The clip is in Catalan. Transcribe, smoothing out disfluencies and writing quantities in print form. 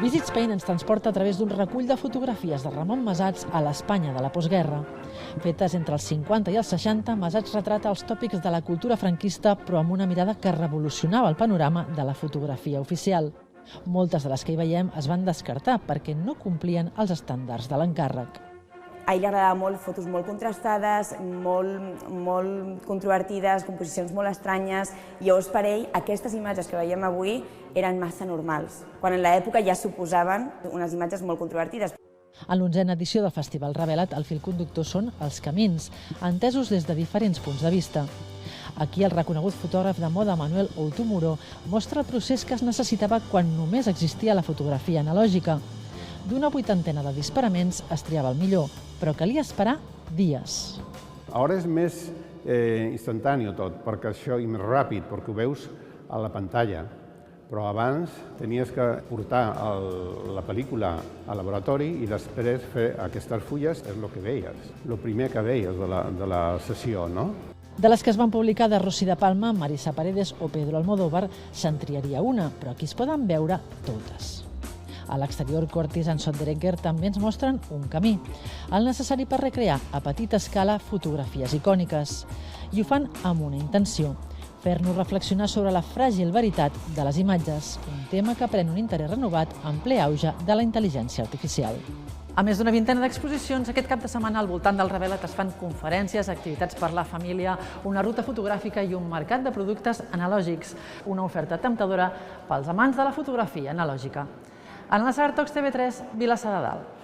Visit Spain ens transporta a través d'un recull de fotografies de Ramon Masats a l'Espanya de la postguerra. Fetes entre els 50 i els 60, Masats retrata els tòpics de la cultura franquista, però amb una mirada que revolucionava el panorama de la fotografia oficial. Moltes de les que hi veiem es van descartar perquè no complien els estàndards de l'encàrrec. A ell li agradava molt fotos molt contrastades, molt controvertides, composicions molt estranyes. Llavors, per ell, aquestes imatges que veiem avui eren massa normals, quan en l'època ja suposaven unes imatges molt controvertides. En l'11a edició del Festival Revelat, el fil conductor són els camins, entesos des de diferents punts de vista. Aquí el reconegut fotògraf de moda Manuel Outumuro mostra el procés que es necessitava quan només existia la fotografia analògica. D'una 80ena de disparaments es triava el millor, però calia esperar dies. Ara és més instantani tot, perquè això és més ràpid, perquè ho veus a la pantalla. Però abans tenies que portar la pel·lícula al laboratori i després fer aquestes fulles, és el que veies. El primer que veies de la sessió, no? De les que es van publicar de Rossi de Palma, Marisa Paredes o Pedro Almodóvar, se'n triaria una, però aquí es poden veure totes. A l'exterior, Cortis i Sonderegger també ens mostren un camí, el necessari per recrear a petita escala fotografies icòniques. I ho fan amb una intenció, fer-nos reflexionar sobre la fràgil veritat de les imatges, un tema que pren un interès renovat en ple auge de la intel·ligència artificial. A més d'una vintena d'exposicions, aquest cap de setmana al voltant del Revelat es fan conferències, activitats per la família, una ruta fotogràfica i un mercat de productes analògics, una oferta temptadora pels amants de la fotografia analògica. Anna Sartox, TV3, Vilassar de Dalt.